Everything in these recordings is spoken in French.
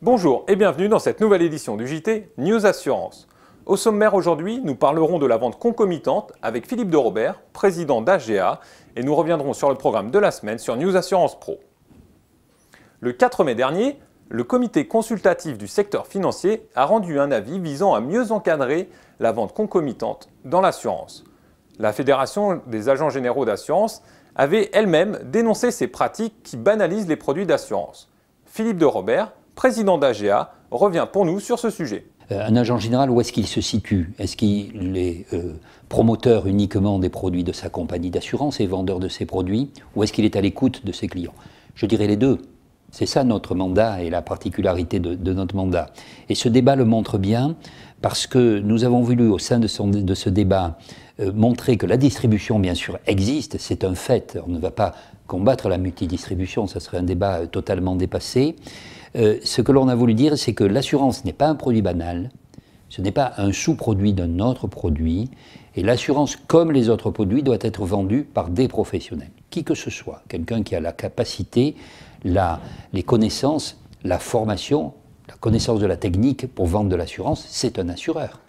Bonjour et bienvenue dans cette nouvelle édition du JT News Assurance. Au sommaire aujourd'hui, nous parlerons de la vente concomitante avec Philippe de Robert, président d'AGA, et nous reviendrons sur le programme de la semaine sur News Assurance Pro. Le 4 mai dernier, le comité consultatif du secteur financier a rendu un avis visant à mieux encadrer la vente concomitante dans l'assurance. La Fédération des agents généraux d'assurance avait elle-même dénoncé ces pratiques qui banalisent les produits d'assurance. Philippe de Robert, président d'AGA, revient pour nous sur ce sujet. Un agent général, où est-ce qu'il se situe? Est-ce qu'il est promoteur uniquement des produits de sa compagnie d'assurance et vendeur de ses produits, ou est-ce qu'il est à l'écoute de ses clients? Je dirais les deux. C'est ça notre mandat et la particularité de notre mandat. Et ce débat le montre bien parce que nous avons voulu, au sein de ce débat, montrer que la distribution, bien sûr, existe, c'est un fait. On ne va pas combattre la multidistribution, ça serait un débat totalement dépassé. Ce que l'on a voulu dire, c'est que l'assurance n'est pas un produit banal, ce n'est pas un sous-produit d'un autre produit, et l'assurance, comme les autres produits, doit être vendue par des professionnels, qui que ce soit, quelqu'un qui a la capacité, les connaissances, la formation, la connaissance de la technique pour vendre de l'assurance, c'est un assureur.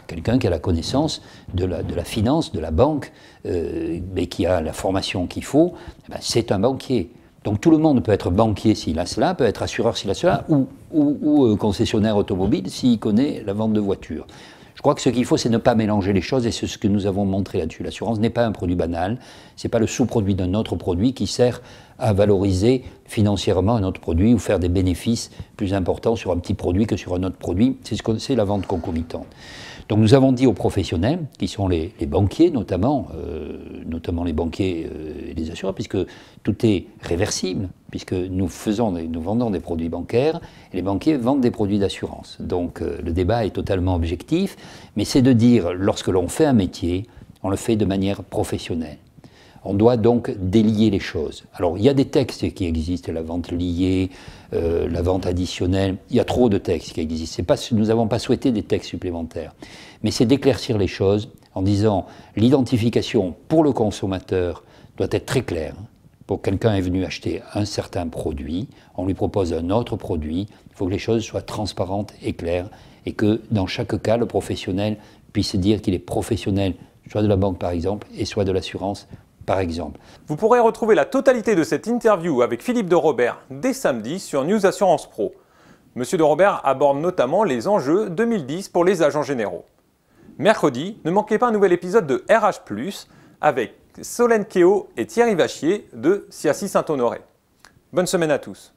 Quelqu'un qui a la connaissance de la finance, de la banque, mais qui a la formation qu'il faut, c'est un banquier. Donc tout le monde peut être banquier s'il a cela, peut être assureur s'il a cela, ou concessionnaire automobile s'il connaît la vente de voitures. Je crois que ce qu'il faut, c'est ne pas mélanger les choses, et c'est ce que nous avons montré là-dessus. L'assurance n'est pas un produit banal, ce n'est pas le sous-produit d'un autre produit qui sert à valoriser financièrement un autre produit ou faire des bénéfices plus importants sur un petit produit que sur un autre produit. C'est ce qu'on sait, la vente concomitante. Donc nous avons dit aux professionnels, qui sont les banquiers notamment les banquiers et les assureurs, puisque tout est réversible, puisque nous vendons des produits bancaires, et les banquiers vendent des produits d'assurance. Donc le débat est totalement objectif, mais c'est de dire, lorsque l'on fait un métier, on le fait de manière professionnelle. On doit donc délier les choses. Alors, il y a des textes qui existent, la vente liée, la vente additionnelle. Il y a trop de textes qui existent. Nous n'avons pas souhaité des textes supplémentaires. Mais c'est d'éclaircir les choses en disant l'identification pour le consommateur doit être très claire. Pour quelqu'un est venu acheter un certain produit, on lui propose un autre produit. Il faut que les choses soient transparentes et claires et que dans chaque cas, le professionnel puisse dire qu'il est professionnel, soit de la banque par exemple, et soit de l'assurance par exemple. Vous pourrez retrouver la totalité de cette interview avec Philippe de Robert dès samedi sur News Assurance Pro. Monsieur de Robert aborde notamment les enjeux 2010 pour les agents généraux. Mercredi, ne manquez pas un nouvel épisode de RH+, avec Solène Kéo et Thierry Vachier de CIACI Saint-Honoré. Bonne semaine à tous.